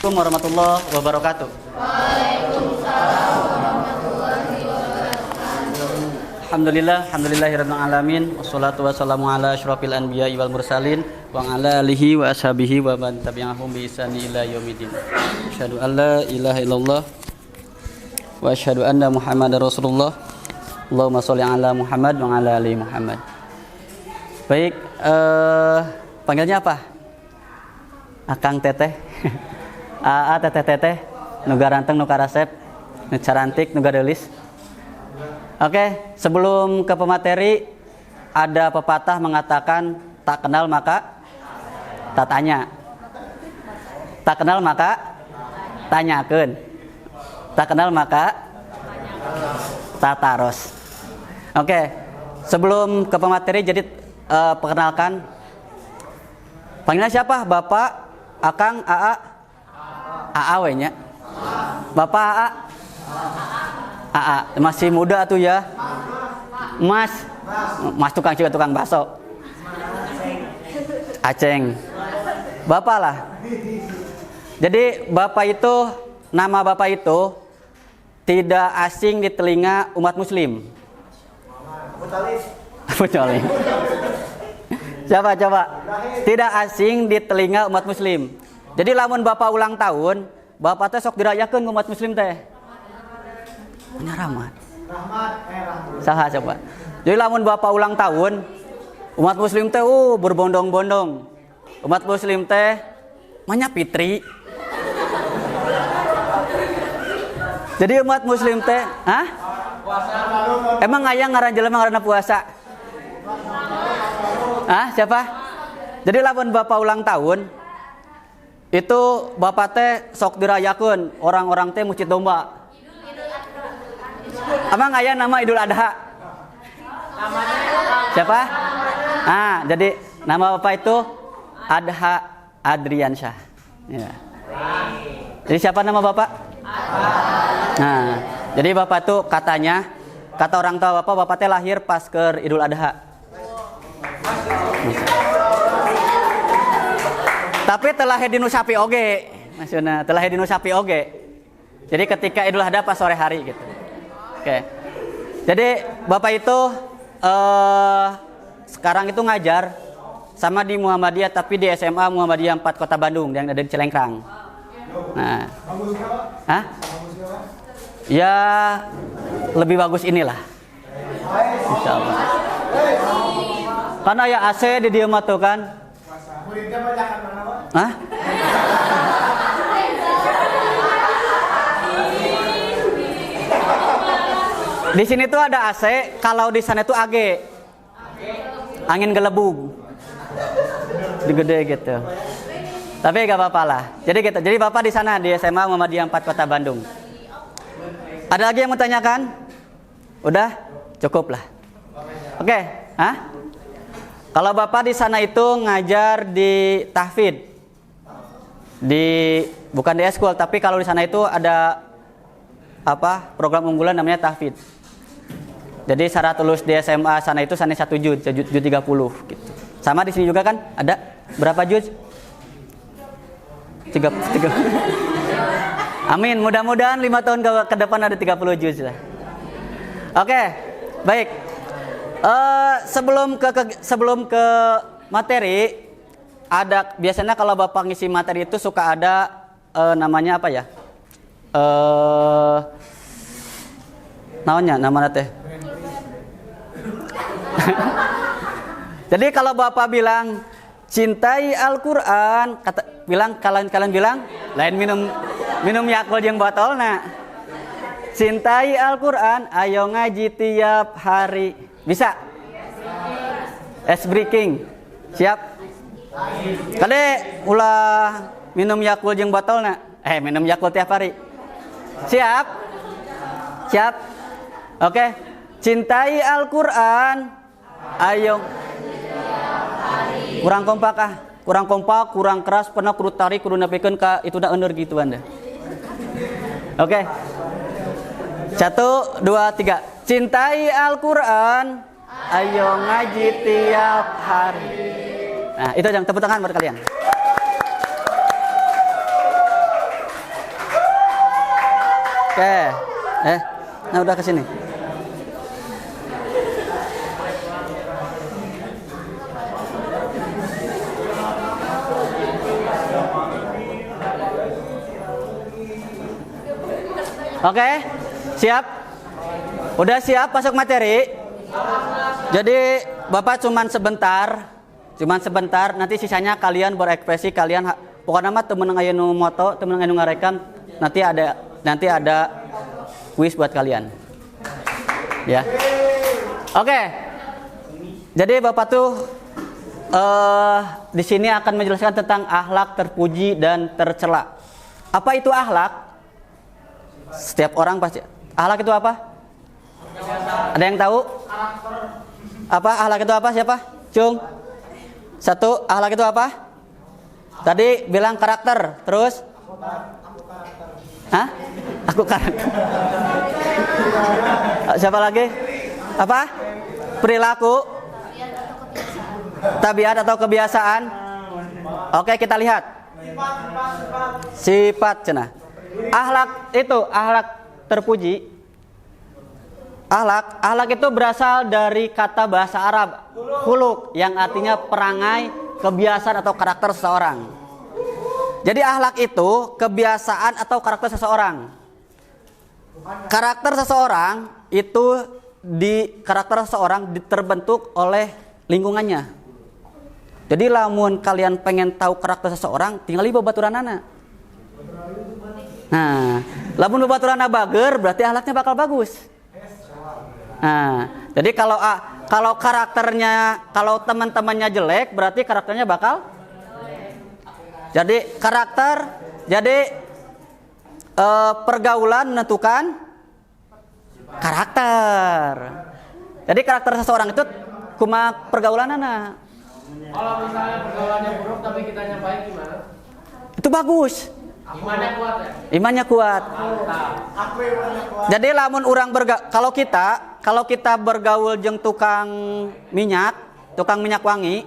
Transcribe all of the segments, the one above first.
Assalamualaikum warahmatullahi wabarakatuh. Alhamdulillahirabbil alamin wassalatu wassalamu ala asyrofil anbiya'i wal mursalin wa ala alihi wa ashabihi wa man tabi'ahum bi ihsani ila yaumiddin. Asyhadu an la ilaha illallah wa asyhadu anna Muhammadar Rasulullah. Allahumma sholli ala Muhammad wa ala ali Muhammad. Baik, panggilnya apa? Akang teteh. Aa teteh nu garanteng nu karasep nu carantik nu gadelis. Oke, sebelum ke pemateri ada pepatah mengatakan tak kenal maka tak tanya. Tak kenal maka tanyakeun. Tak kenal maka tak taros. Oke, sebelum ke pemateri jadi perkenalkan. Panggilan siapa? Bapak, Akang, Aa. Aa we nya. Bapak Aa. Aa, masih muda tuh ya. Mas tukang juga tukang bakso. Aceng. Bapak lah. Jadi Bapak itu, nama Bapak itu tidak asing di telinga umat muslim. Betul. Coba. Tidak asing di telinga umat muslim. Jadi lamun Bapak ulang tahun, Bapak teh sok dirayakeun umat muslim teh. Punya rahmat. Saha coba. Jadi lamun Bapak ulang tahun, umat muslim teh berbondong-bondong. Umat muslim teh manya fitri. Jadi umat muslim teh, emang aya ngaran jelema ngaranna puasa? Siapa? Jadi lamun Bapak ulang tahun, itu Bapak teh sok dirayakeun, orang-orang teh mucit domba. Emang aya nama Idul Adha? Siapa? Jadi nama Bapak itu Adha Adriansyah. Ya. Jadi siapa nama Bapak? Jadi Bapak itu katanya, kata orang tua Bapak teh lahir pas ke Idul Adha. Tapi telah dinu sapi oge, maksudnya telah dinu sapi oge. Jadi ketika Idul Adha pas sore hari gitu. Oke. Jadi Bapak itu sekarang itu ngajar sama di Muhammadiyah, tapi di SMA Muhammadiyah 4 Kota Bandung yang ada di Cilengkrang. Nah. Ya lebih bagus inilah. Insyaallah. Karena ya AC di dieu mah tuh kan. Di sini tuh ada AC, kalau di sana tuh AG. Angin gelembung. Gede gitu. Tapi gak apa-apa lah. Jadi gitu. Jadi Bapak di sana di SMA Muhammadiyah 4 Kota Bandung. Ada lagi yang mau tanyakan? Udah? Cukup lah. Oke, Kalau Bapak di sana itu ngajar di tahfidz. Bukan di eskul, tapi kalau di sana itu ada program unggulan namanya tahfidz. Jadi syarat lulus di SMA sana itu 1 juz 30 gitu. Sama di sini juga kan ada berapa juz? 3. Amin, mudah-mudahan 5 tahun ke depan ada 30 juz lah. Oke, baik. Sebelum ke materi, ada biasanya kalau Bapak ngisi materi itu suka ada namanya apa ya? Namanya teh. Jadi kalau Bapak bilang cintai Al-Qur'an, kalian bilang lain minum Yakult yang botolna. Cintai Al-Qur'an, ayo ngaji tiap hari. Bisa? Ice breaking. Siap? Kade ulah minum Yakult yang botolna. Minum Yakult tiap hari. Siap? Oke. Cintai Al-Qur'an, ayo. Kurang kompak, kurang keras, pernah kudu tarik, kudu nepikeun ka itu da euneur gitu Anda. Oke. 1, 2, 3. Cintai Al-Qur'an, ayo ngaji tiap hari. Nah, itu yang tepuk tangan buat kalian. Oke. Nah udah ke sini. Oke, siap? Udah siap masuk materi? Jadi Bapak cuman sebentar, nanti sisanya kalian berekspresi, kalian pokoknya mah temen anu moto, temen anu ngarekam, nanti ada kuis buat kalian. Ya. Oke. Jadi Bapak tuh di sini akan menjelaskan tentang akhlak terpuji dan tercela. Apa itu akhlak? Setiap orang pasti. Akhlak itu apa? Ada yang tahu? Apa akhlak itu apa? Siapa? Cung. Satu, akhlak itu apa? Tadi bilang karakter. Terus? Hah? Aku karakter. Siapa lagi? Apa? Perilaku. Tabiat atau kebiasaan. Oke, kita lihat. Sifat cenah. Akhlak itu, akhlak terpuji. Akhlak itu berasal dari kata bahasa Arab khuluq, yang artinya perangai, kebiasaan atau karakter seseorang. Jadi akhlak itu kebiasaan atau karakter seseorang. Karakter seseorang itu terbentuk oleh lingkungannya. Jadi lamun kalian pengen tahu karakter seseorang, tinggal babaturanana. Nah, lamun babaturanna bager berarti akhlaknya bakal bagus. Nah, jadi kalau karakternya, kalau teman-temannya jelek berarti karakternya bakal. Jadi karakter, pergaulan menentukan karakter. Jadi karakter seseorang itu kumaha pergaulanana. Kalau misalnya pergaulannya buruk tapi kitanya baik gimana? Itu bagus. Imannya kuat ya? Imannya kuat. Jadi lamun orang kalau kita bergaul jeung tukang minyak wangi,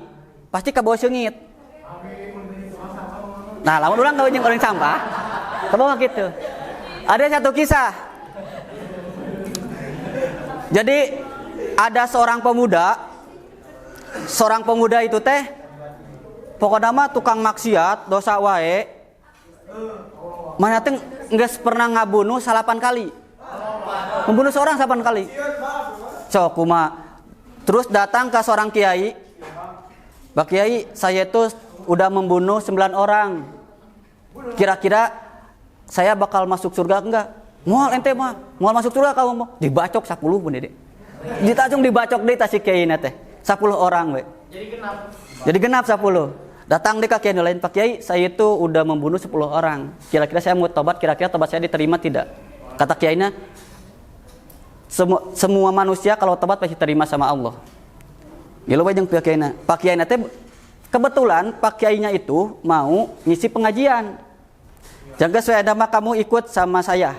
pasti kebawa seungit. Nah, lamun orang gaul jeung orang sampah, kebawa gitu. Ada satu kisah. Jadi ada seorang pemuda itu teh pokoknya mah tukang maksiat, dosa wae. Mana teh geus pernah ngabunuh 8 kali. Membunuh seorang 8 kali. Sok kumaha. Terus datang ke seorang kiai. Pak Kiai, saya itu udah membunuh 9 orang. Kira-kira saya bakal masuk surga enggak? Moal ente mah, moal masuk surga kamu mau. Dibacok 10 pun dede. Ditajung dibacok deui ta si kiai na teh. 10 orang we. Jadi genap 10. Datang di kaki yang lain, Pak Kiai, saya itu udah membunuh 10 orang. Kira-kira saya mau tobat, kira-kira tobat saya diterima tidak? Kata kiainya, semua manusia kalau tobat pasti terima sama Allah. Gila wajeng Pak Kiainya. Pak Kiainya teh kebetulan Pak Kiainya itu mau ngisi pengajian. Jaga saya mah kamu ikut sama saya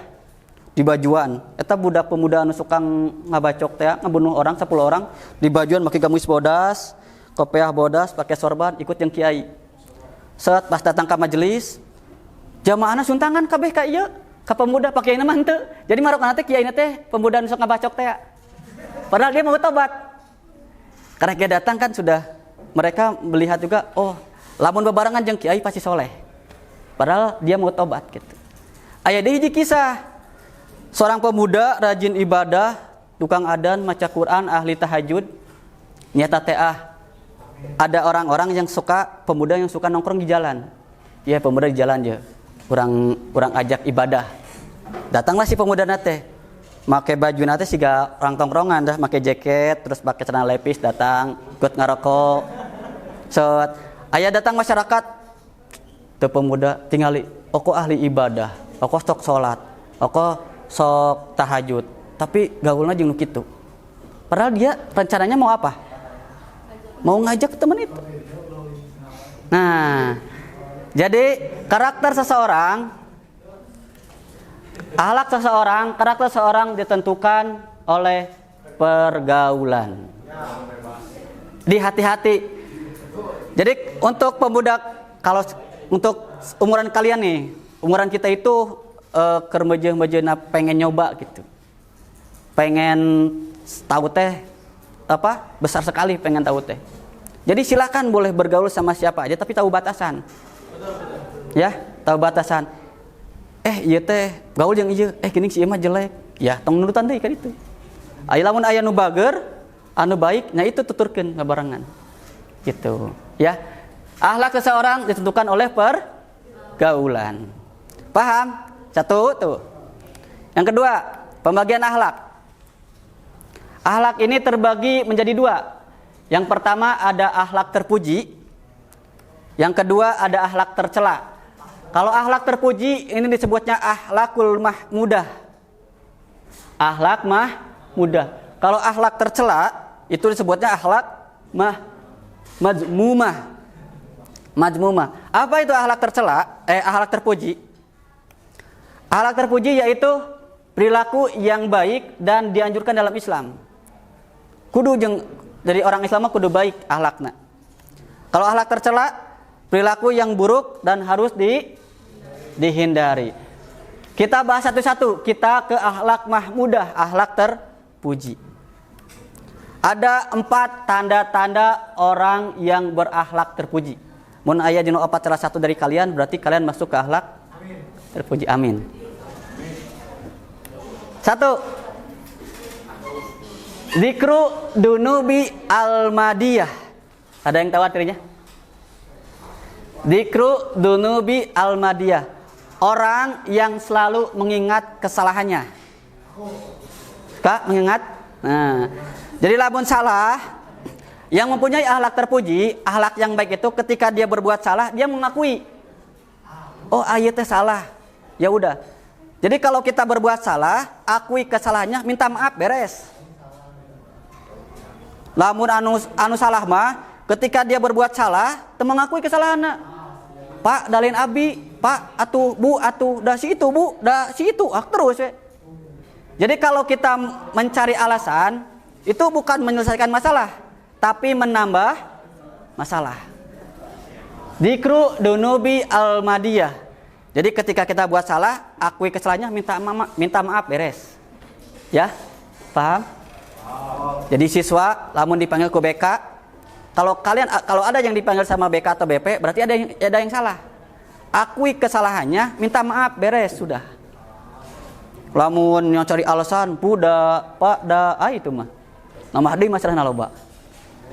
di Bajuan. Eta budak pemuda anu suka ngabacok teh, ngabunuh orang 10 orang di Bajuan make gamis bodas. Kopiah bodas pakai sorban ikut yang kiai. Saat pas datang ke majelis, jamaahna suntangan kabeh ka ieu, ka pemuda pakai nama henteu. Jadi marokna teh kiai teh pemuda nu sok ngabacok teh. Padahal dia mau tobat. Karena dia datang kan sudah mereka melihat juga, oh, lamun bebarengan jeung kiai pasti soleh. Padahal dia mau tobat gitu. Aya deui hiji kisah. Seorang pemuda rajin ibadah, tukang adzan, maca Quran, ahli tahajud, nyata teh ada orang-orang yang pemuda yang suka nongkrong di jalan. Ya pemuda di jalan aja. Kurang ajak ibadah. Datanglah si pemuda nate. Make baju nate siga orang tongkrongan dah, make jaket, terus pakai celana lepis datang, ikut ngarokok. Set, aya datang masyarakat. Teu pemuda tingali, oko ahli ibadah, oko sok salat, oko sok tahajud. Tapi gaulna jeung nu kitu. Padahal dia rencananya mau apa? Mau ngajak teman itu. Nah, jadi karakter seseorang, karakter seseorang ditentukan oleh pergaulan. Hati-hati. Jadi untuk pemuda, kalau untuk umuran kalian nih, umuran kita itu kermeje-mejena pengen nyoba gitu. Pengen tahu teh besar sekali pengen tahu teh. Jadi silakan boleh bergaul sama siapa aja tapi tahu batasan. Ya, tahu batasan. Ieu teh gaul jeung ieu, geuning si ieu mah jelek. Ya, tong nurutan deui ka ditu. Aya lamun aya nu bager, anu baik, nya itu tuturkeun ngabarengan. Gitu, ya. Akhlak seseorang ditentukan oleh pergaulan. Paham? Satu tuh. Yang kedua, pembagian akhlak. Akhlak ini terbagi menjadi dua. Yang pertama ada akhlak terpuji. Yang kedua ada akhlak tercela. Kalau akhlak terpuji ini disebutnya akhlakul mahmudah. Akhlak mahmudah. Kalau akhlak tercela itu disebutnya akhlak mazmumah. Majmumah. Apa itu akhlak tercela? Akhlak terpuji. Akhlak terpuji yaitu perilaku yang baik dan dianjurkan dalam Islam. Kudu dari orang Islam kudu baik akhlakna. Kalau akhlak tercela, perilaku yang buruk dan harus dihindari. Kita bahas satu-satu. Kita ke akhlak mahmudah, akhlak terpuji. Ada 4 tanda-tanda orang yang berakhlak terpuji. Mun aya dina opat salah satu dari kalian, berarti kalian masuk ke akhlak terpuji. Amin. 1. Zikru dunubi al-madiyah. Ada yang tahu artinya? Zikru dunubi al-madiyah. Orang yang selalu mengingat kesalahannya. Kak, mengingat? Nah, jadi lamun salah, yang mempunyai akhlak terpuji, akhlak yang baik itu ketika dia berbuat salah, dia mengakui. Oh, ieu teh salah. Ya udah. Jadi kalau kita berbuat salah, akui kesalahannya, minta maaf, beres. Lamun anu salah mah ketika dia berbuat salah teu mengakui kesalahanna. Pak dalin abi, Pak atuh Bu atuh da si itu Bu, da si itu terus we. Jadi kalau kita mencari alasan itu bukan menyelesaikan masalah, tapi menambah masalah. Dzikru dunubi al-madiyah. Jadi ketika kita buat salah, akui kesalahannya, minta maaf, beres. Ya? Paham? Jadi siswa lamun dipanggil ke BK, kalau ada yang dipanggil sama BK atau BP, berarti ada yang salah. Akui kesalahannya, minta maaf, beres, sudah. Lamun yang cari alasan, puda, pak, da, itu mah. Nama deui masalah loba.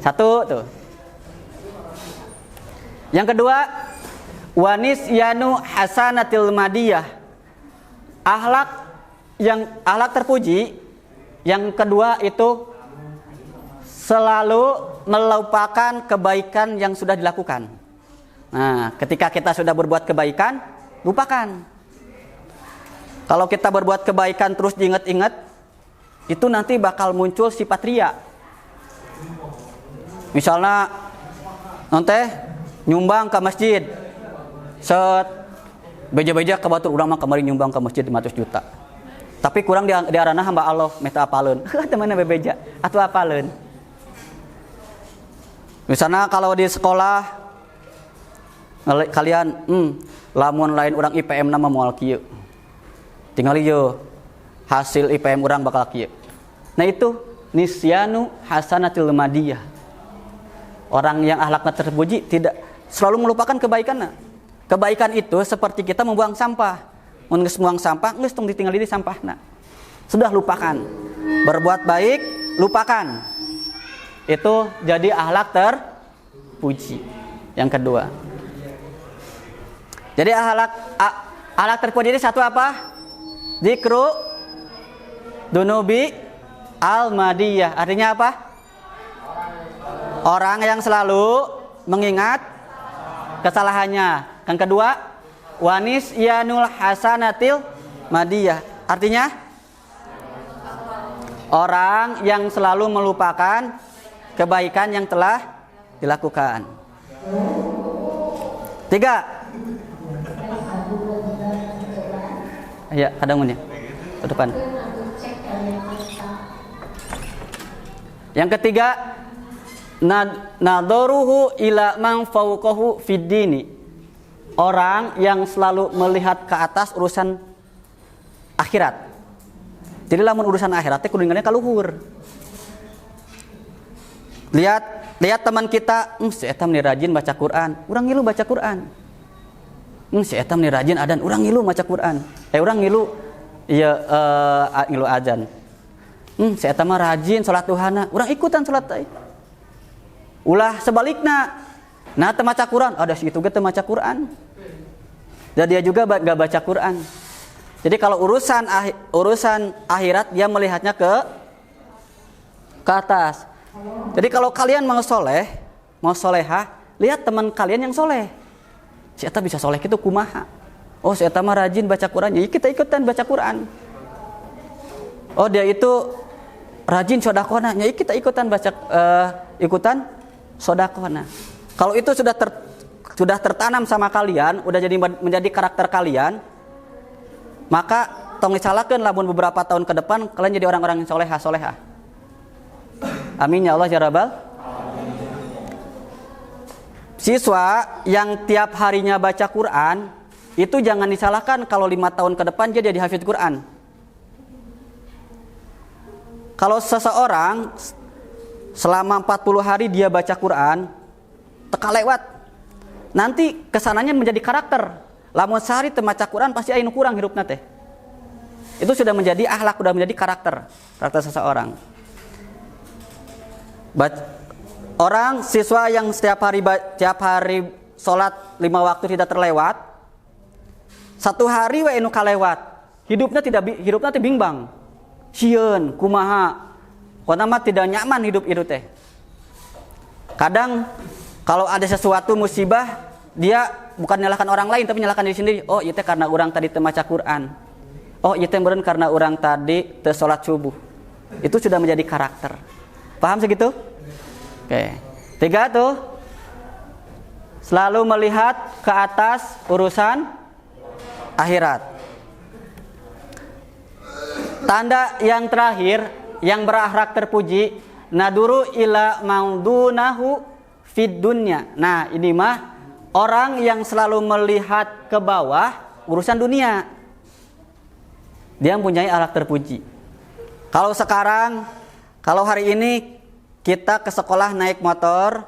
1 tuh. Yang kedua, wanis yanu hasanatil madiyah. Akhlak terpuji. Yang kedua itu selalu melupakan kebaikan yang sudah dilakukan. Nah, ketika kita sudah berbuat kebaikan, lupakan. Kalau kita berbuat kebaikan terus diingat-ingat, itu nanti bakal muncul sifat riya. Misalnya, nanti nyumbang ke masjid, beja-beja ke batur urang mah kemarin nyumbang ke masjid 500 juta. Tapi kurang di arana hamba Allah meta apaleun. Temanna bebeja atuh apaleun. Misalnya kalau di sekolah kalian lamun lain urang IPM nama moal kieu. Tinggal ieu hasil IPM urang bakal kieu. Nah itu nisyanu hasanatil madiyah. Orang yang akhlaknya terpuji tidak selalu melupakan kebaikannya. Kebaikan itu seperti kita membuang sampah. Mun geus buang sampah, geus tong ditinggal di sampahna. Sudah lupakan. Berbuat baik, lupakan. Itu jadi akhlak terpuji. Yang kedua. Jadi akhlak terpuji ini satu apa? Dzikru dunubi al-madiyah. Artinya apa? Orang yang selalu mengingat kesalahannya. Yang kedua, wanis yanul hasanatil madiyah. Artinya orang yang selalu melupakan kebaikan yang telah dilakukan. 3. Ya, ada munnya. Ke depan. Yang ketiga, nadaruhu ila man fawqahu fid dini. Orang yang selalu melihat ke atas urusan akhirat. Jadi lamun urusan akhirat teh kudu ningalina kaluhur. Lihat teman kita, si eta meni rajin baca Quran, urang ngilu baca Quran. Si eta meni rajin adan, urang ngilu baca Quran. Urang ngilu ngilu azan. Si eta mah rajin salat duhana, urang ikutan salat teh. Ulah sebalikna. Nah, teu maca Quran, ada si itu ge teu maca Quran. Dan dia juga gak baca Quran. Jadi kalau urusan akhirat dia melihatnya ke atas. Jadi kalau kalian mau solehah, lihat teman kalian yang soleh. Si eta bisa soleh gitu kumaha? Oh, si eta mah rajin baca Quran, ya kita ikutan baca Quran. Oh, dia itu rajin sedekahna, ya kita ikutan ikutan sedekahna. Kalau itu sudah tertanam sama kalian, udah jadi menjadi karakter kalian, maka tong dicalakeun lamun beberapa tahun ke depan kalian jadi orang-orang yang solehah. Amin ya Allah ya Rabbal. Siswa yang tiap harinya baca Quran itu jangan disalahkan kalau 5 tahun ke depan dia jadi hafidz Quran. Kalau seseorang selama 40 hari dia baca Quran, teka lewat, nanti kesananya menjadi karakter. Lamun sehari teu maca Quran pasti aya nu kurang hirupna teh. Itu sudah menjadi akhlak, sudah menjadi karakter seseorang. Orang siswa yang setiap hari sholat 5 waktu tidak terlewat, 1 hari we nu kalewat, hidupnya teh bimbang. Sieun kumaha? Pokona mah tidak nyaman hidup itu teh. Kadang kalau ada sesuatu musibah, dia bukan menyalahkan orang lain tapi menyalahkan diri sendiri. Oh, ieu teh karena urang tadi teu maca Quran. Oh, ieu teh meureun karena urang tadi teu salat subuh. Itu sudah menjadi karakter. Paham segitu? Oke. 3 tuh. Selalu melihat ke atas urusan akhirat. Tanda yang terakhir yang berakhlak terpuji, naduru ila maudunahu fid dunya. Nah, ini mah orang yang selalu melihat ke bawah urusan dunia. Dia mempunyai akhlak terpuji. Kalau hari ini kita ke sekolah naik motor,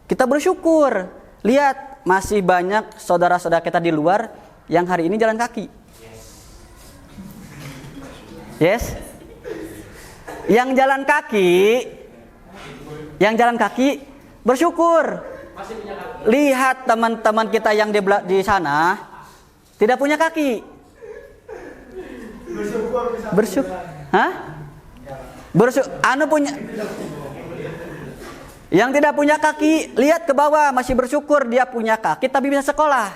kita bersyukur. Lihat, masih banyak saudara-saudara kita di luar yang hari ini jalan kaki. Yes? Yang jalan kaki bersyukur. Lihat teman-teman kita yang di sana tidak punya kaki. Bersyukur. Hah? Yang tidak punya kaki, lihat ke bawah, masih bersyukur dia punya kaki tapi bisa sekolah.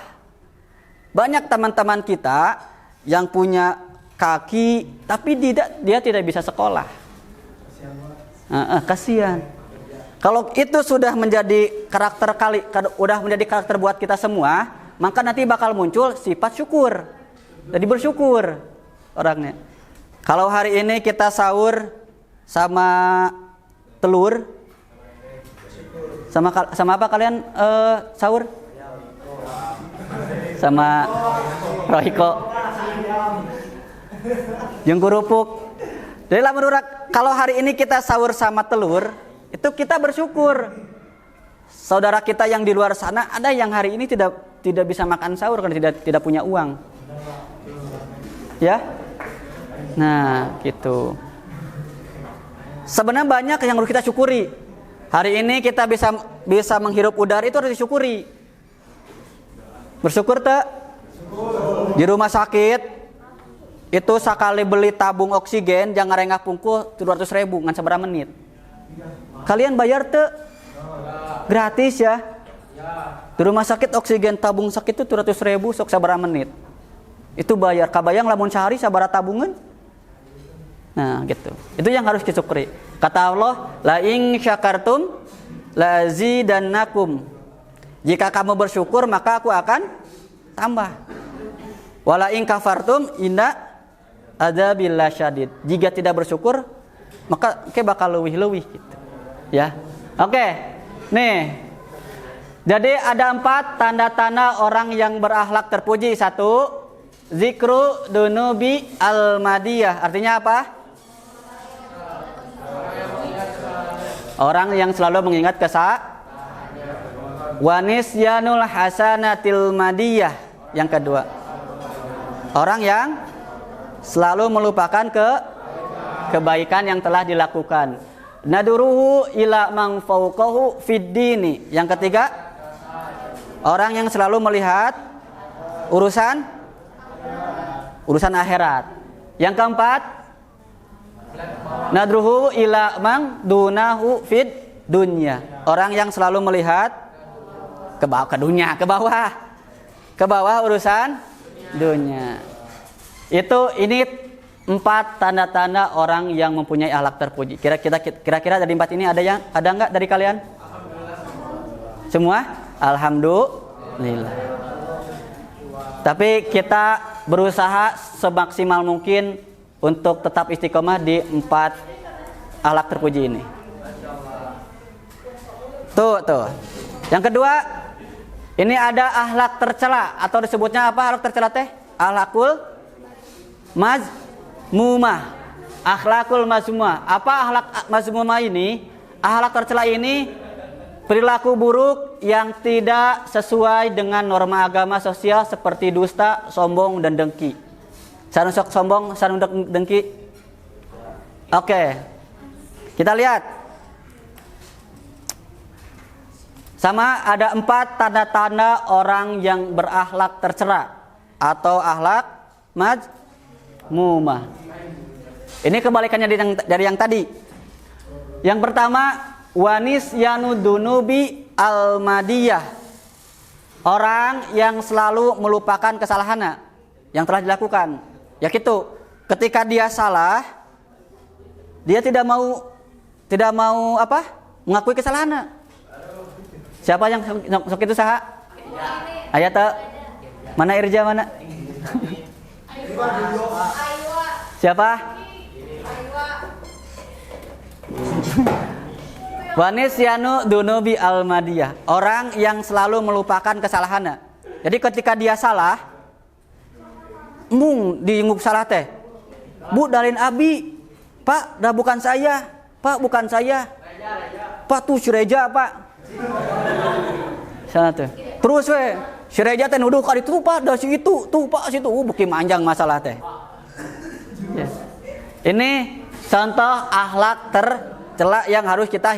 Banyak teman-teman kita yang punya kaki tapi dia tidak bisa sekolah. Kasihan. Kalau itu sudah menjadi karakter buat kita semua, maka nanti bakal muncul sifat syukur. Jadi bersyukur orangnya. Kalau hari ini kita sahur sama telur, sama apa kalian sahur? Sama rohiko, jeung kerupuk. Jadi kalau hari ini kita sahur sama telur, itu kita bersyukur. Saudara kita yang di luar sana ada yang hari ini tidak bisa makan sahur karena tidak punya uang. Ya? Nah, gitu. Sebenarnya banyak yang harus kita syukuri. Hari ini kita bisa menghirup udara itu harus disyukuri. Bersyukur tak? Di rumah sakit itu sekali beli tabung oksigen jangan rengah pungkul 200.000 ngan seberapa menit. Kalian bayar tuh? Gratis ya. Di rumah sakit oksigen tabung sakit itu 200.000 sok seberapa menit. Itu bayar. Kabayang lamun sehari sabaraha tabungan? Nah, gitu. Itu yang harus disyukuri. Kata Allah, la in syakartum lazidannakum. Jika kamu bersyukur maka aku akan tambah. Wala in kafartum inna adzabil lasyadid. Jika tidak bersyukur maka bakal leuwih-leuwih gitu. Ya. Oke. Nih. Jadi ada 4 tanda-tanda orang yang berakhlak terpuji. 1, zikru dunubi al-madiyah. Artinya apa? Orang yang selalu mengingat wanisyanul hasanatil madiyah. Yang kedua, orang yang selalu melupakan kebaikan yang telah dilakukan. Naduruhu ila man fawqahu fid dini. Yang ketiga, orang yang selalu melihat urusan akhirat. Yang keempat, nadruhu ila man dunahu fid dunya. Orang yang selalu melihat ke bawah urusan dunia. Ini 4 tanda-tanda orang yang mempunyai akhlak terpuji. Kira-kira dari 4 ini ada enggak dari kalian? Semua? Alhamdulillah. Tapi kita berusaha semaksimal mungkin untuk tetap istiqomah di 4 akhlak terpuji ini. Tuh. Yang kedua, ini ada akhlak tercela atau disebutnya apa akhlak tercela teh? Akhlakul mazmumah. Akhlakul mazmumah. Apa akhlak mazmumah ini? Akhlak tercela ini perilaku buruk yang tidak sesuai dengan norma agama sosial seperti dusta, sombong, dan dengki. Sanu sok sombong, sanu dengki. Oke. Kita lihat. Sama ada 4 tanda-tanda orang yang berakhlak tercela atau akhlak mazmumah. Ini kebalikannya dari yang tadi. Yang pertama, wanisyanu dunubi al-madiyah. Orang yang selalu melupakan kesalahan yang telah dilakukan. Ya gitu, ketika dia salah, dia tidak mau mengakui kesalahan. Siapa yang sok itu saha? Ayat mana Irja mana? Siapa? Wanisyanu dunubi al-madiyah. Orang yang selalu melupakan kesalahannya. Jadi ketika dia salah, diingguk salah teh. Bu, dalin abi. Pak, dah bukan saya. Pak, bukan saya. Pak, tuh si Reja, Pak. Sana tuh. Terus si Reja teh nuduh kali itu, Pak, dah si itu. Tuh, Pak, situ. Beki manjang masalah teh. Ya. Ini contoh akhlak tercela yang harus kita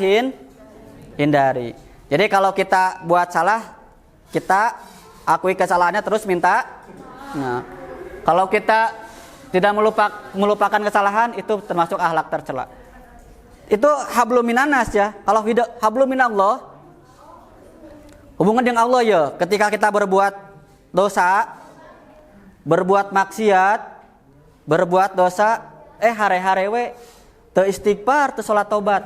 hindari. Jadi kalau kita buat salah, kita akui kesalahannya terus minta. Nah, kalau kita tidak melupakan kesalahan, itu termasuk akhlak tercela. Itu hablum minanas ya. Kalau hablum minallah, hubungan dengan Allah ya. Ketika kita berbuat dosa, berbuat maksiat, berbuat dosa, hare-hare we teu istighfar, teu salat tobat.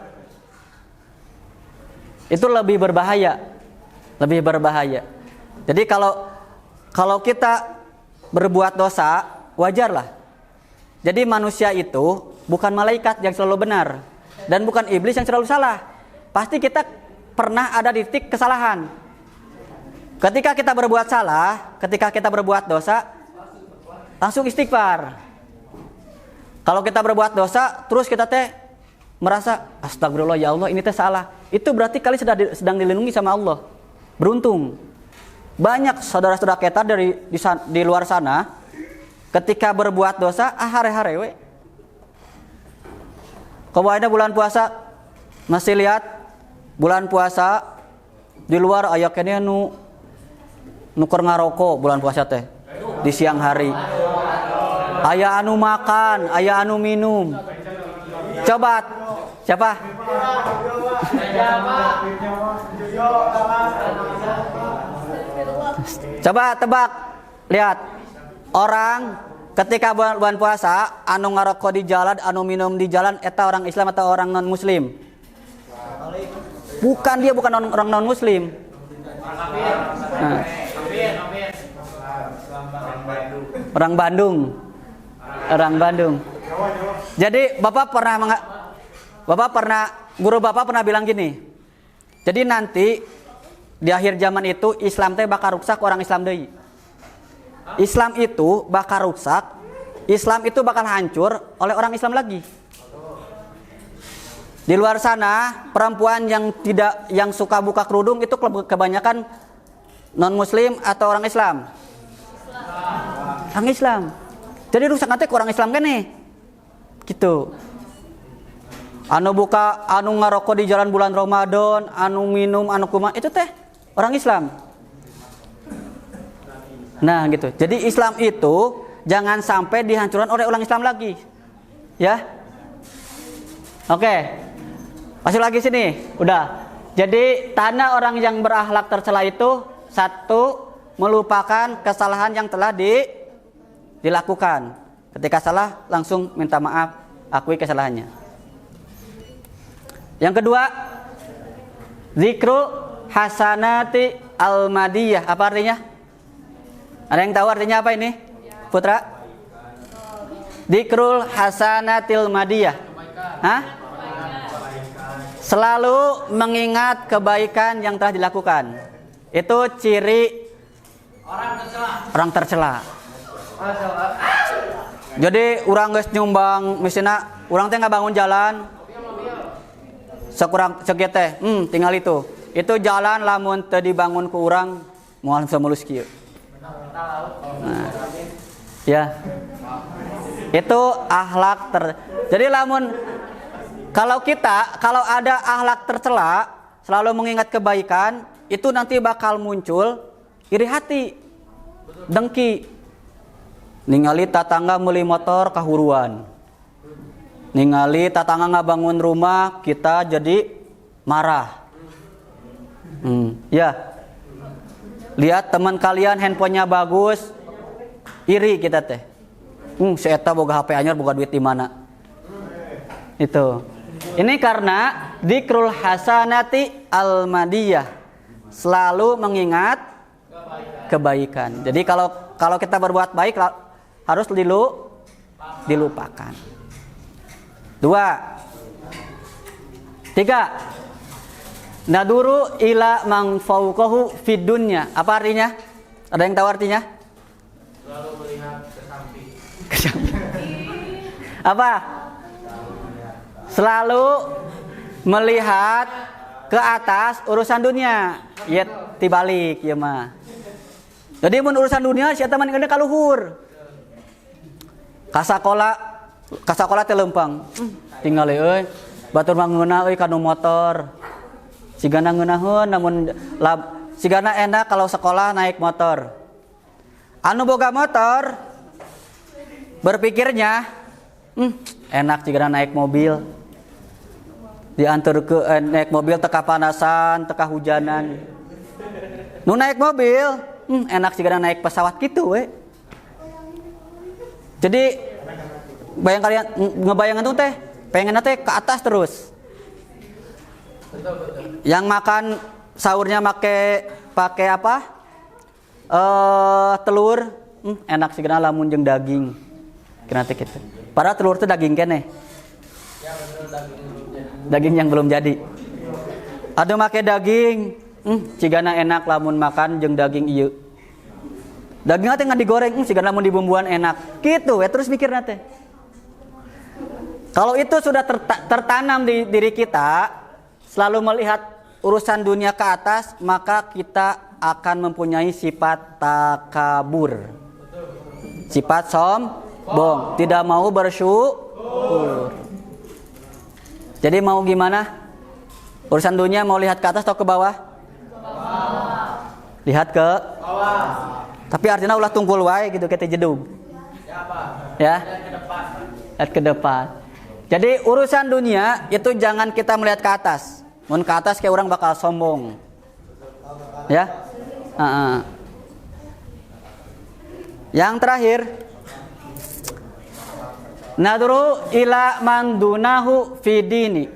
Itu lebih berbahaya. Jadi kalau kita berbuat dosa, wajarlah. Jadi manusia itu bukan malaikat yang selalu benar dan bukan iblis yang selalu salah. Pasti kita pernah ada di titik kesalahan. Ketika kita berbuat salah, ketika kita berbuat dosa, langsung istighfar. Kalau kita berbuat dosa, terus kita merasa astagfirullah ya Allah, ini salah. Itu berarti kali sedang dilindungi sama Allah. Beruntung. Banyak saudara-saudara kita di luar sana, ketika berbuat dosa, hare-hare we. Kemudian bulan puasa, masih lihat bulan puasa di luar ayaknya nuker ngaroko bulan puasa teh di siang hari. Aya anu makan, aya anu minum. Coba siapa? Coba tebak, lihat orang ketika bulan puasa anu ngaroko di jalan, anu minum di jalan, eta orang Islam atau orang non Muslim? Bukan, dia bukan orang non Muslim. Nah. Orang Bandung. Jadi guru bapak pernah bilang gini. Jadi nanti di akhir zaman itu Islam teh bakal rusak orang Islam deui. Islam itu bakal rusak, Islam itu bakal hancur oleh orang Islam lagi. Di luar sana perempuan yang suka buka kerudung itu kebanyakan non muslim atau orang Islam? Orang Islam. Jadi rusak nanti ke orang Islam kan nih. Gitu. Anu buka, anu ngarokok di jalan bulan Ramadan, anu minum, anu kumaha itu teh orang Islam. Nah gitu. Jadi Islam itu jangan sampai dihancurkan oleh orang Islam lagi. Ya. Oke. Masuk lagi sini. Udah. Jadi tanda orang yang berakhlak tercela itu satu, melupakan kesalahan yang telah dilakukan. Ketika salah langsung minta maaf, akui kesalahannya. Yang kedua, zikru hasanati al-madiyah. Apa artinya? Ada yang tahu artinya apa ini? Putra? Zikrul hasanatil madiyah. Hah? Selalu mengingat kebaikan yang telah dilakukan. Itu ciri orang tercela. Jadi orang geus nyumbang misalnya orang teh bangun jalan sekurang segitu teh tinggal itu jalan lamun teu dibangun ku urang moal samulus kieu. Nah, ya. Itu akhlak Jadi lamun kalau ada akhlak tercela, selalu mengingat kebaikan, itu nanti bakal muncul iri hati, dengki. Ningali tatangga meuli motor kahuruan. Ningali tatangga ngabangun rumah, kita jadi marah. Ya. Lihat teman kalian handphonenya bagus, iri kita teh. Si eta boga HP anyar, boga duit di mana? Itu. Ini karena dzikrul hasanati al-madiyah, selalu mengingat kebaikan. Jadi kalau kita berbuat baik harus dilupakan. 2. 3. Naduru ila mang fauqahu fid dunya. Apa artinya? Ada yang tahu artinya? Selalu melihat ke samping. Ke samping. Apa? Selalu melihat ke atas urusan dunia. Ya tibalik ya mah. Jadi mun urusan dunia sia teh mah ngeundeuk ka luhur. Ka sakola teh leumpang. Tinggal euy. Batur mah ngeunah euy kanu motor. Sigana ngeunaheun namun sigana enak kalau sekolah naik motor. Anu boga motor berpikirnya enak sigana naik mobil. Diantar ke naik mobil teka panasan, teka hujanan. Nu naik mobil enak sigana naik pesawat gitu we. Jadi ngebayangkan tuh teh pengen teh ke atas terus. Yang makan sahurnya pakai apa? Telur, enak sih kena lamun jeung daging. Kena teh kitu. Padahal telur teh daging keneh. Daging yang belum jadi. Ada make daging, cigana enak lamun makan jeung daging ieu. Daging teh ngan digoreng, cigana lamun dibumbuan enak. Kitu we terus mikirna teh. Kalau itu sudah tertanam di diri kita, selalu melihat urusan dunia ke atas, maka kita akan mempunyai sifat takabur. Sifat sombong, tidak mau bersyukur. Jadi mau gimana? Urusan dunia mau lihat ke atas atau ke bawah? Lihat ke bawah. Tapi artinya ulah tungkul wae gitu kita jedug. Ya. Lihat ke depan. Jadi urusan dunia itu jangan kita melihat ke atas. Mun ke atas kayak orang bakal sombong. Ya. Yang terakhir, nadru ila man dunahu fi dini.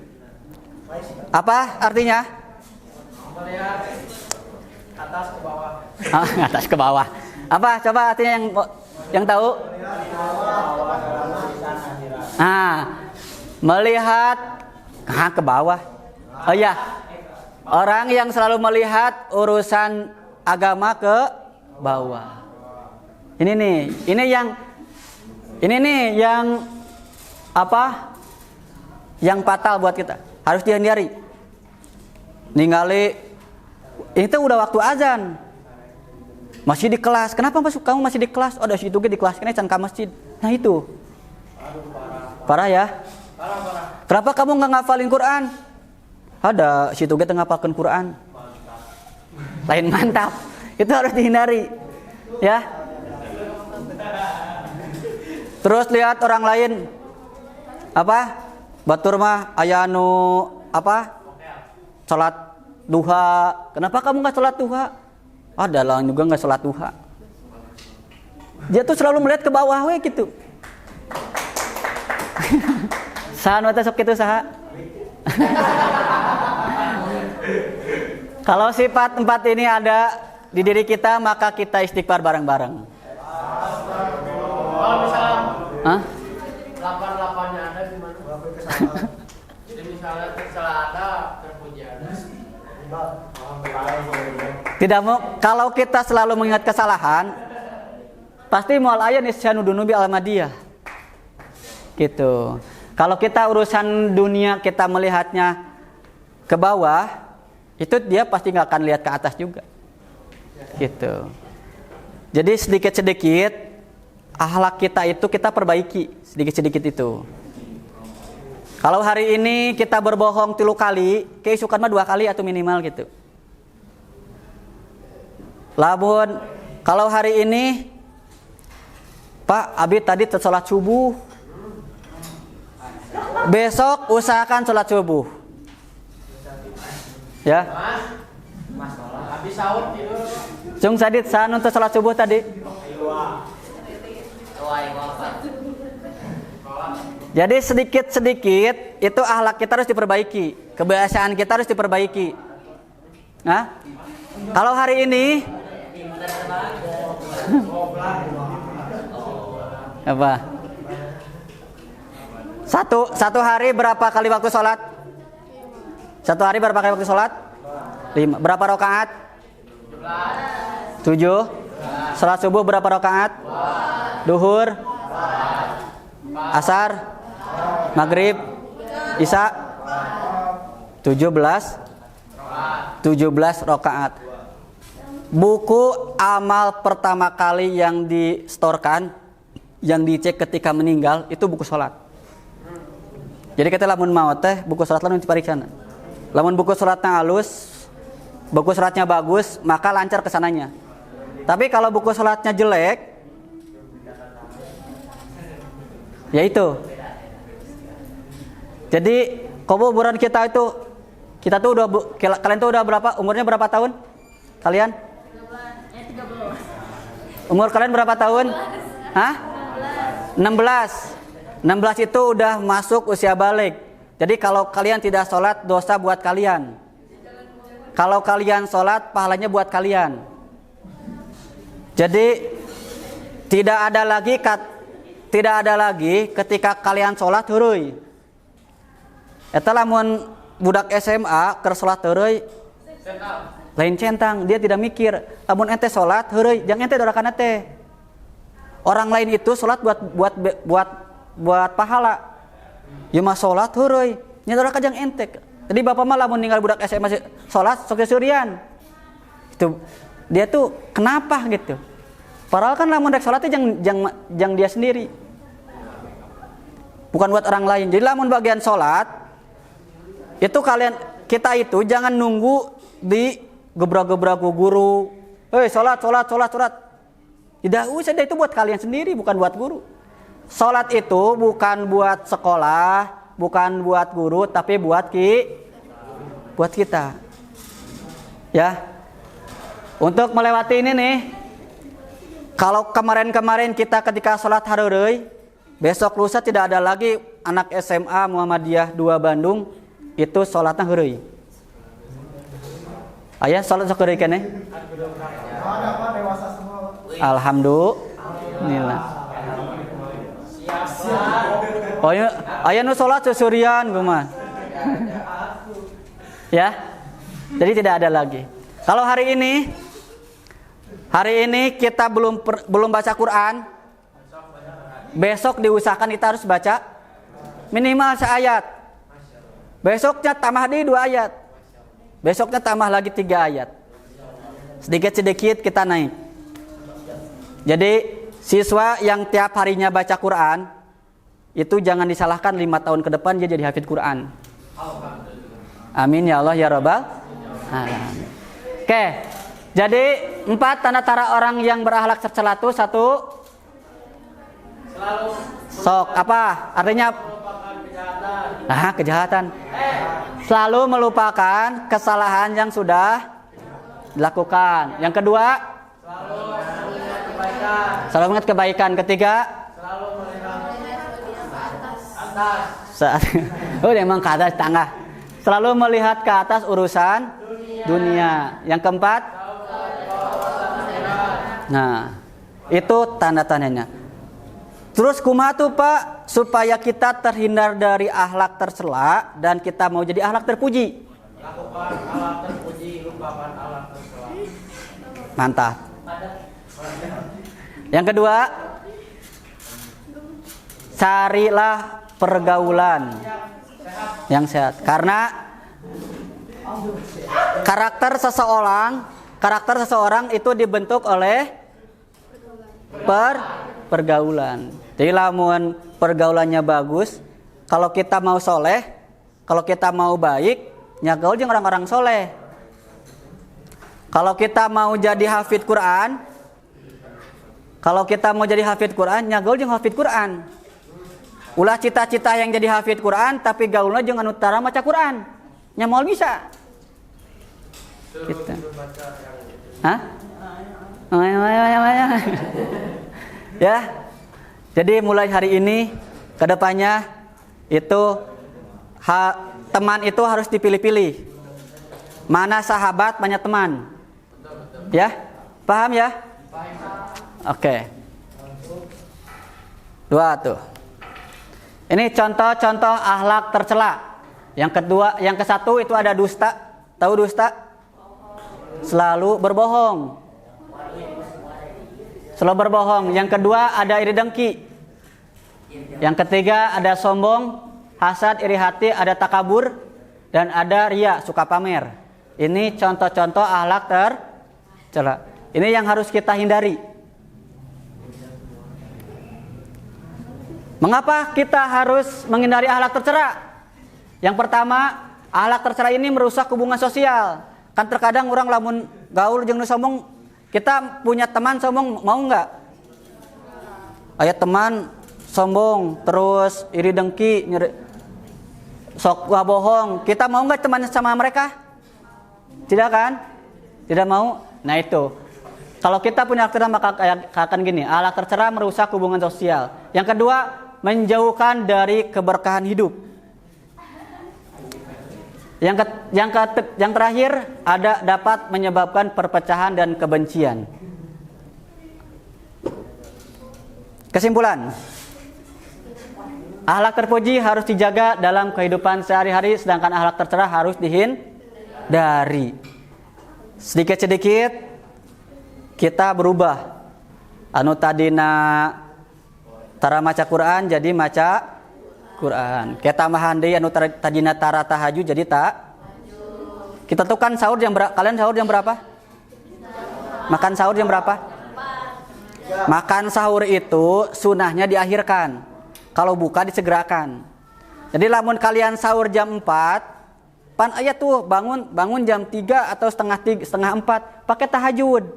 Apa artinya? Melihat atas ke bawah. Atas ke bawah. Apa coba artinya yang tahu? Melihat ke bawah. Oh ya, orang yang selalu melihat urusan agama ke bawah. Ini nih yang apa? Yang fatal buat kita. Harus dihindari. Ningali itu udah waktu azan. Masih di kelas. Kenapa kamu masih di kelas? Oh, ada situ di kelas kene can ka masjid. Nah itu. Parah ya? Parah. Kenapa kamu enggak ngafalin Quran? Ada situ ge teu ngapalkeun Quran. Lain mantap. Itu harus dihindari. Ya. Terus lihat orang lain. Apa? Batur mah aya nu apa? Salat duha. Kenapa kamu enggak salat duha? Ada lah juga enggak salat duha. Dia tuh selalu melihat ke bawah we gitu. Saha nu teh sok kitu saha? Kalau sifat 4 ini ada di diri kita, maka kita istighfar bareng-bareng. Kalau misalnya Hah? 8-8-nya ada gimana? Jadi misalnya salah ada, terpuji ada. Tidak mau, kalau kita selalu mengingat kesalahan, pasti moal aya nisyanu dunubi al-madiyah. Gitu. Kalau kita urusan dunia kita melihatnya ke bawah, itu dia pasti nggak akan lihat ke atas juga. Gitu. Jadi sedikit-sedikit akhlak kita itu kita perbaiki, sedikit-sedikit itu. Kalau hari ini kita berbohong 3 kali, keisukan mah 2 kali atau minimal gitu. Lamun kalau hari ini Pak Abi tadi sholat subuh, besok usahakan sholat subuh. Ya. Mas, habis sahur tidur. Cung sadit saan untuk sholat subuh tadi. Jadi sedikit-sedikit itu akhlak kita harus diperbaiki, kebiasaan kita harus diperbaiki. Nah, kalau hari ini apa? Satu hari berapa kali waktu sholat? 1 hari berapa kali waktu sholat? 5. Berapa rakaat? 7. Sholat subuh berapa rakaat? Duhur, asar, maghrib, isya, 17 rakaat. Buku amal pertama kali yang distorkan, yang dicek ketika meninggal itu buku sholat. Jadi kita lamun mau teh buku sholat lamun dipariksa. Lamun buku sholatnya halus, buku sholatnya bagus, maka lancar kesananya. Tapi kalau buku sholatnya jelek, ya itu. Jadi kuburan kita tuh udah kalian tuh udah berapa? Umurnya berapa tahun? Kalian? 13. Umur kalian berapa tahun? Hah? 16. 16 itu udah masuk usia balik. Jadi kalau kalian tidak sholat, dosa buat kalian. Kalau kalian sholat, pahalanya buat kalian. Jadi tidak ada lagi ketika kalian sholat heureui. Eta lamun budak SMA keur sholat heureui lain centang, dia tidak mikir. Lamun ente sholat heureui, jangan ente dorakan teh. Orang lain itu sholat buat pahala. Ya mah sholat heureui, nya dorakan jang ente. Jadi bapak mah lamun ninggal budak SMA sholat sok surian. Itu dia tuh kenapa gitu? Padahal kan lamun rek sholat teh jang dia sendiri. Bukan buat orang lain. Jadi lamun bagian sholat itu kita itu jangan nunggu di gebrak-gebrak guru. Sholat. Tidak usah, itu buat kalian sendiri, bukan buat guru. Sholat itu bukan buat sekolah, bukan buat guru, tapi buat kita. Ya. Untuk melewati ini nih, kalau kemarin-kemarin kita ketika sholat heureui, besok lusa tidak ada lagi anak SMA Muhammadiyah 2 Bandung itu sholatnya heureui. Aya sholat sok heureui keneh? Alhamdulillah. Oh ya, aya nu sholat susurian kumaha? Ya. Jadi tidak ada lagi. Kalau hari ini Hari ini kita belum baca Quran. Besok diusahakan kita harus baca minimal seayat. Besoknya tambah di 2 ayat. Besoknya tambah lagi 3 ayat. Sedikit-sedikit kita naik. Jadi siswa yang tiap harinya baca Quran itu jangan disalahkan 5 tahun ke depan dia jadi hafid Quran. Amin ya Allah ya Rabbal alamin. Oke. Jadi 4 tanda-tanda orang yang berakhlak tercela itu 1 Selalu sok apa? Artinya melupakan kejahatan. kejahatan. Selalu melupakan kesalahan yang sudah dilakukan. Yang kedua, selalu mengingat kebaikan. Ketiga, Selalu melihat atas. Emang ke atas tangga. Selalu melihat ke atas urusan dunia. Yang keempat, nah itu tanda-tandanya. Terus kumaha tuh Pak supaya kita terhindar dari akhlak tercela dan kita mau jadi akhlak terpuji? Lakukan akhlak terpuji, lupakan akhlak tercela. Mantap. Yang kedua, carilah pergaulan yang sehat. Karena karakter seseorang itu dibentuk oleh pergaulan. Jadi lamun pergaulannya bagus, kalau kita mau soleh, kalau kita mau baik, nyagaul jeung orang-orang soleh. Kalau kita mau jadi hafid Quran, nyagaul jeung hafid Quran. Ulah cita-cita yang jadi hafid Quran, tapi gaulna jeung anu tara maca Quran. Nya moal bisa. Gitu. Hah? Ya. Jadi mulai hari ini ke depannya itu teman itu harus dipilih-pilih. Mana sahabat, mana teman. Ya? Paham ya? Oke. 2 tuh. Ini contoh-contoh akhlak tercela. Yang kedua, yang ke-1 itu ada dusta. Tahu dusta? Selalu berbohong. Yang kedua ada iri dengki. Yang ketiga ada sombong, hasad, iri hati, ada takabur, dan ada riya, suka pamer. Ini contoh-contoh akhlak tercela. Ini yang harus kita hindari. Mengapa kita harus menghindari akhlak tercela? Yang pertama, akhlak tercela ini merusak hubungan sosial. Kan terkadang orang lamun gaul jeung nu sombong, kita punya teman sombong, mau nggak? Aya teman sombong, terus iri dengki, sok bohong. Kita mau nggak teman sama mereka? Tidak kan? Tidak mau. Nah itu. Kalau kita punya akhlak maka akan gini. Akhlak tercela merusak hubungan sosial. Yang kedua, menjauhkan dari keberkahan hidup. Yang terakhir ada dapat menyebabkan perpecahan dan kebencian. Kesimpulan, akhlak terpuji harus dijaga dalam kehidupan sehari-hari, sedangkan akhlak tercela harus dihindari. Sedikit-sedikit kita berubah. Anu tadina tara maca Quran jadi maca Quran. Kita tambahan deui anu tadina tara tahajud jadi Kita tuh kan sahur jam berapa? Kalian sahur jam berapa? Makan sahur jam berapa? Makan sahur itu sunahnya diakhirkan. Kalau buka disegerakan. Jadi lamun kalian sahur jam 4, pan aya tuh bangun jam 3 atau setengah 4 pakai tahajud.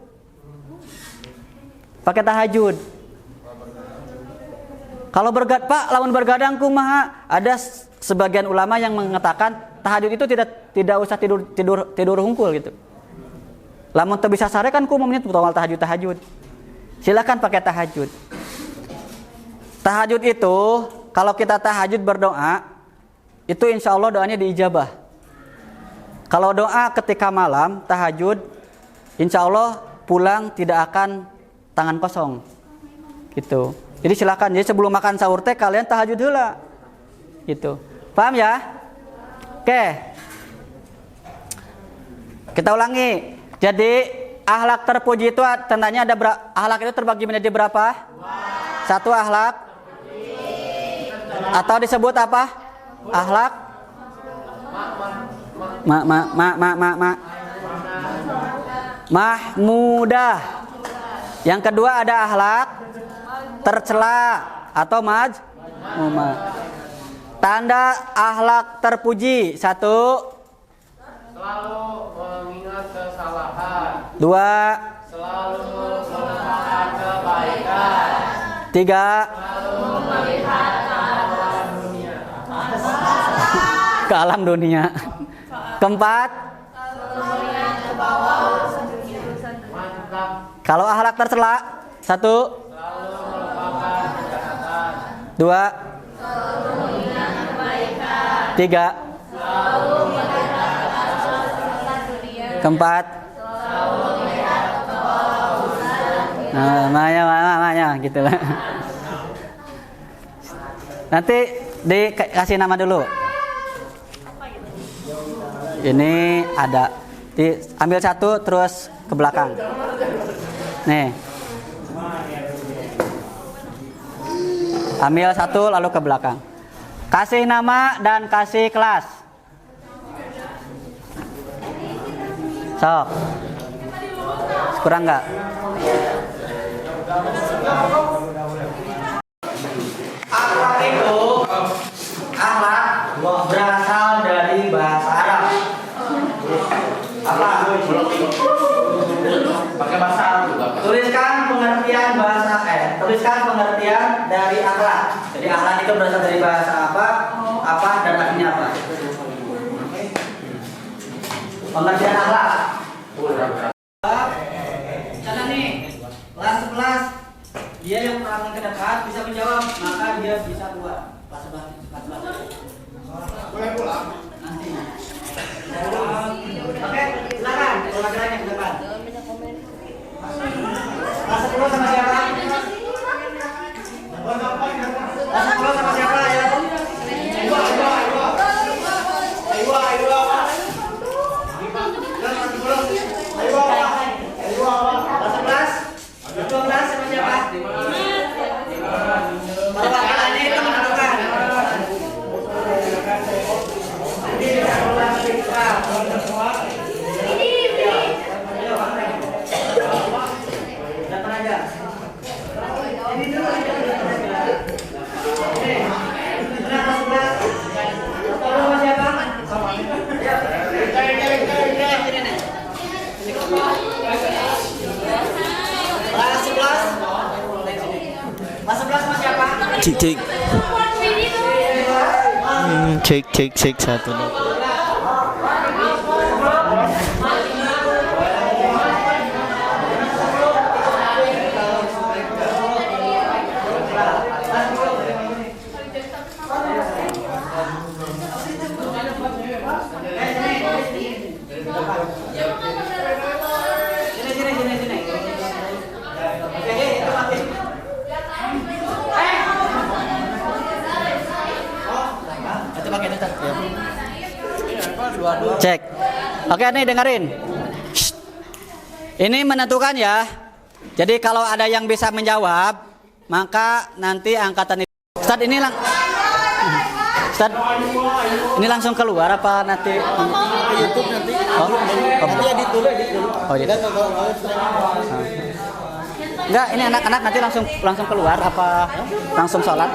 Kalau Pak, lamun bergadang kumaha? Ada sebagian ulama yang mengatakan tahajud itu tidak usah tidur hungkul gitu. Lamun teu bisa sare kan kumaha tawal tahajud. Silakan pakai tahajud. Tahajud itu kalau kita tahajud berdoa itu insya Allah doanya diijabah. Kalau doa ketika malam tahajud, insya Allah pulang tidak akan tangan kosong. Gitu. Jadi silakan. Jadi sebelum makan sahur teh kalian tahajud heula. Gitu. Paham ya? Oke. Kita ulangi. Jadi akhlak terpuji itu tandanya ada akhlak itu terbagi menjadi berapa? Satu akhlak atau disebut apa? Akhlak mahmudah. Yang kedua ada akhlak tercela atau mazmumah. Tanda akhlak terpuji, satu, selalu mengingat kesalahan. Dua, Selalu melupakan kebaikan. tiga, Selalu melihat ke alam dunia. ke alam dunia. Keempat, Mantap. kalau akhlak tercela, satu, Selalu melupakan kejahatan. dua, tiga, keempat, namanya gitu lah. Nanti dikasih nama dulu. Ini ada, ambil satu terus ke belakang. Nih, ambil satu lalu ke belakang. Kasih nama dan kasih kelas. Sok. Kurang nggak? Akhlak itu akhlak berasal dari bahasa Arab. Apa? Pakai bahasa Arab juga. Tuliskan pengertian dari akhlak. Jadi akhlak itu berasal dari bahasa apa dan artinya apa? Pengertian akhlak. Karena nih, kelas 11 dia yang paling ke depan bisa menjawab, maka dia bisa keluar. Kelas 11. Boleh pulang. Nanti. Oke, silakan. Pelajarannya ke depan. Kelas 10 sama siapa? Kelas 10 sama siapa ya? Kelas 11? 12 sama siapa? Perwakilannya itu menentukan. Nanti bisa keluar dari kelas. Datang aja. Ini dulu. Kelas 11. Sama siapa? Kelas 11 sama siapa? Cek satu. Cek. Oke nih dengerin. Shh. Ini menentukan ya. Jadi kalau ada yang bisa menjawab, maka nanti angkatan itu. Ustaz ini Ustaz, ini langsung keluar apa nanti? YouTube nanti. Oh, Nanti edit dulu. Oh, gitu. Enggak, ini anak-anak nanti langsung keluar apa langsung sholat?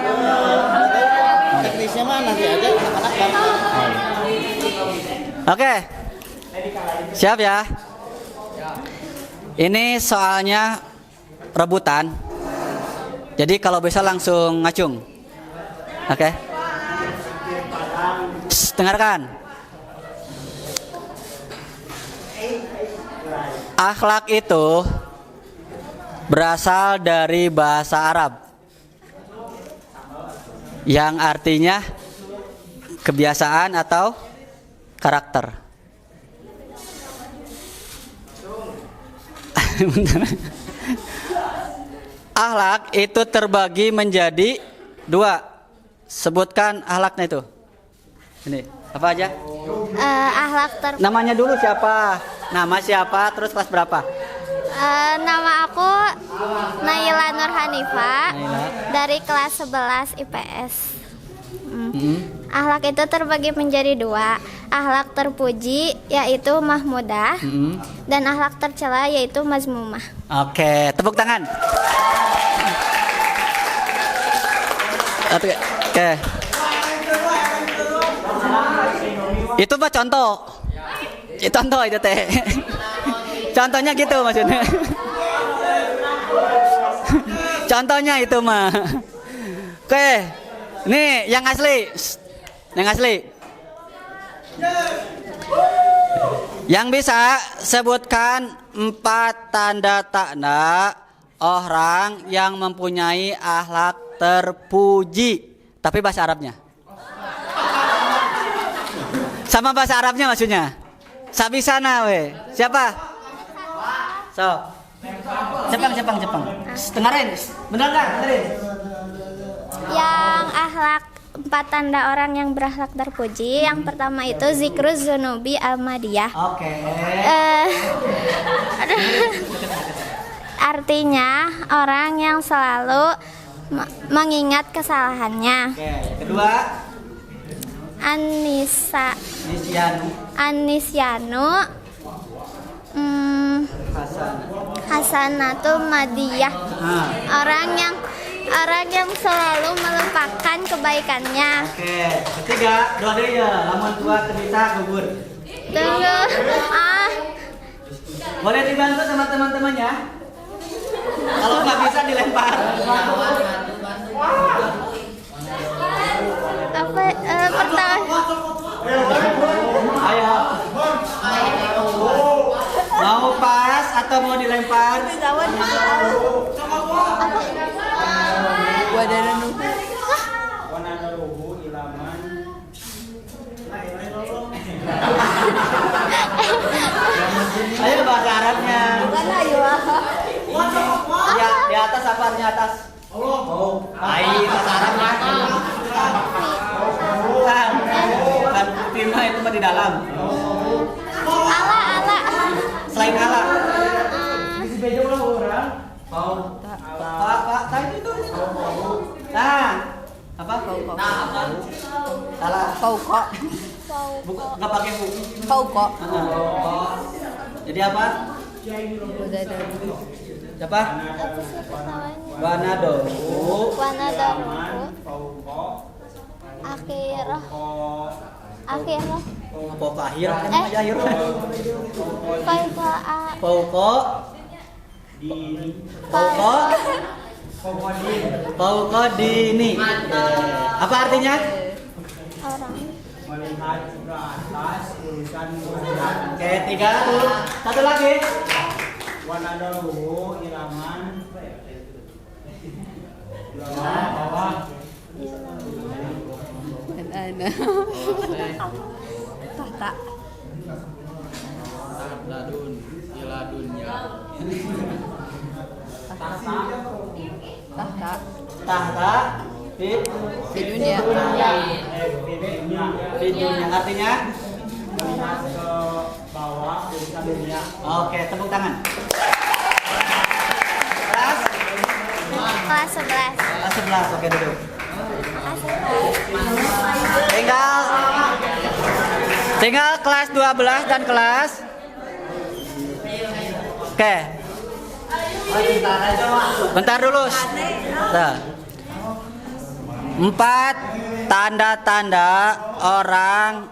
Teknisnya mah nanti aja anak-anak kan. Oke. Siap ya? Ini soalnya rebutan. Jadi kalau bisa langsung ngacung. Oke. Shh, dengarkan. Akhlak itu berasal dari bahasa Arab yang artinya kebiasaan atau karakter. Akhlak itu terbagi menjadi dua. Sebutkan akhlaknya itu. Ini apa aja? Akhlak Namanya dulu siapa? Nama siapa? Terus kelas berapa? Nama aku Naila Nur Hanifa Naila. dari kelas 11 IPS. Mm-mm. Akhlak itu terbagi menjadi dua. Akhlak terpuji yaitu mahmudah Mm-mm. dan akhlak tercela yaitu mazmumah. Oke, tepuk tangan. Oke. Itu mah contoh. Itu contoh itu teh. Contohnya gitu maksudnya. Contohnya itu mah. Oke. Nih yang asli. Yang asli. Yang bisa sebutkan 4 tanda-tanda orang yang mempunyai akhlak terpuji. Tapi bahasa Arabnya. Sama bahasa Arabnya maksudnya. Sabisana we. Siapa? So. Jepang. Dengerin. Benar enggak? Dengerin. Yang akhlak 4 tanda orang yang berakhlak terpuji. Yang pertama itu zikruz zunubi al-madiyah. Oke. Artinya orang yang selalu mengingat kesalahannya. Oke. Kedua, Anisyanu Hasanatu Madiyah. Orang yang selalu melupakan kebaikannya. Oke. Ketiga, doa deui ya, lamun tua teu bisa gugur. Tunggu. Boleh dibantu sama teman-temannya? Kalau nggak bisa dilempar. Pertama. Ayo. Mau pas atau mau dilempar? Ayo bahasa Arabnya. Ya, di atas apa? Di atas. Ayo bahasa Arabnya. Bukan firma itu mah di dalam. Ala. Selain ala. Pak, tadi itu. Nah, apa? Salah. Nggak pakai bu. Jadi apa? Siapa? Wanado. Akhirah. Pokok akhir kan aja akhir. Pokok dini. Apa artinya? Orang. Melihat ke atas urusan kemudian. Oke, 3 tuh. Satu lagi. Wanadahu ilaman. Bawah. Tahta. Ladun ila dunya. Tahta di dunia. Di dunia artinya Melihat ke bawah urusan dunia. oke, tepuk tangan. Kelas 11. Kelas 11, oke duduk. Kelas 11. Tinggal kelas 12 dan kelas. Oke. Bentar dulu. Nah. 4 tanda-tanda orang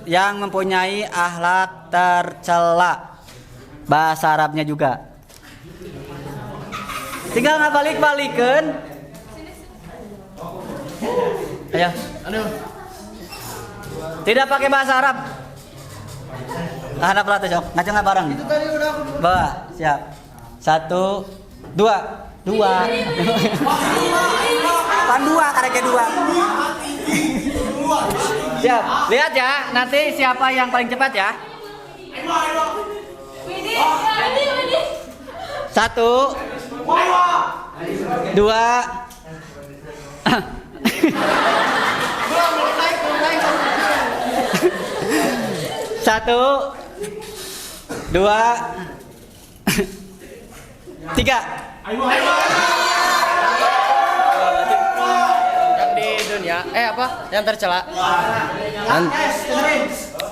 yang mempunyai akhlak tercela. Bahasa Arabnya juga. Tinggal ngabalik-balikeun. Ayo. Tidak pakai bahasa Arab. Hadap lah tuh, Jok. Ngajeng bareng. Itu tadi udah aku. Bawa, siap. 1, 2. 2. Pan 2, karek 2. Siap. Lihat ya, nanti siapa yang paling cepat ya. 1, 2. 1, 2, 3. Yang di dunia apa? Yang tercela.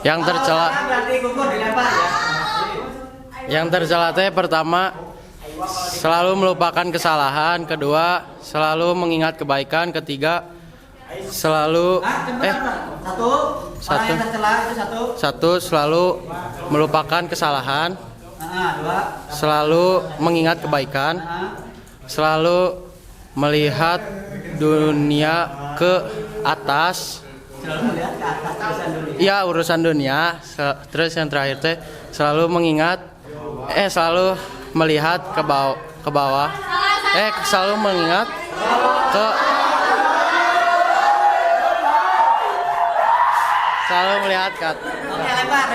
Yang tercela. Yang tercela teh pertama selalu melupakan kesalahan, kedua selalu mengingat kebaikan, ketiga selalu Orang yang tercela itu satu selalu melupakan kesalahan, selalu mengingat kebaikan, selalu melihat dunia ke atas. Iya, urusan dunia. Terus yang terakhir teh selalu mengingat selalu melihat ke bawah. Selalu mengingat ke selalu melihat ke atas. Oke, lempar.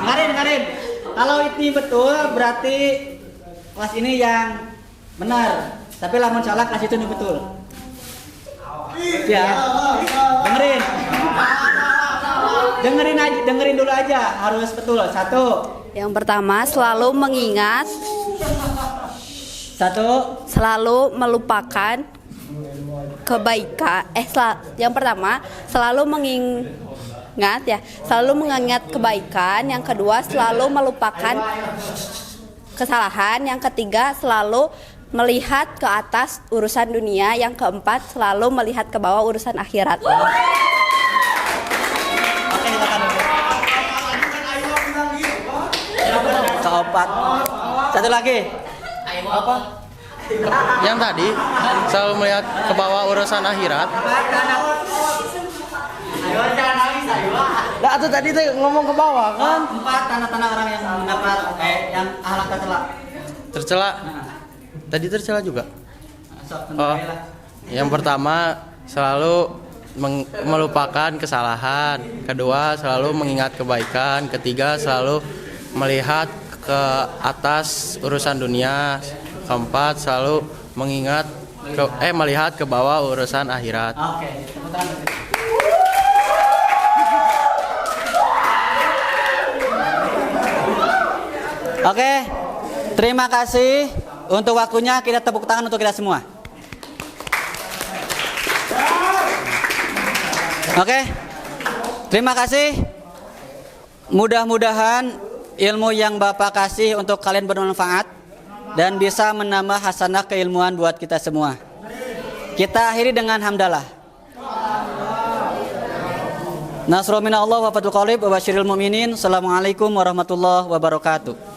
Dengarin. Kalau ini betul berarti kelas ini yang benar. Tapi lamun salah kelas itu betul. Ya. Dengerin dulu aja, harus betul. 1. Yang pertama, selalu mengingat. 1. Selalu melupakan kebaikan. Yang pertama, selalu selalu mengingat kebaikan. Yang kedua, selalu melupakan kesalahan. Yang ketiga, selalu melihat ke atas urusan dunia. Yang keempat, selalu melihat ke bawah urusan akhirat. Keempat. 1 lagi. Apa? Yang tadi selalu melihat ke bawah urusan akhirat. Nah, itu tadi tuh ngomong ke bawah kan? 4 tanda-tanda orang yang mendapat yang akhlak tercela. Tercela. Tadi tercela juga. Yang pertama selalu melupakan kesalahan, kedua selalu mengingat kebaikan, ketiga selalu melihat ke atas urusan dunia, keempat selalu melihat ke bawah urusan akhirat. Oke. Oke, terima kasih untuk waktunya. Kita tepuk tangan untuk kita semua. Oke, terima kasih. Mudah-mudahan ilmu yang Bapak kasih untuk kalian bermanfaat dan bisa menambah hasanah keilmuan buat kita semua. Kita akhiri dengan hamdalah. Nasrul minallah wa fathul qarib wa basyiril mu'minin. Assalamualaikum warahmatullahi wabarakatuh.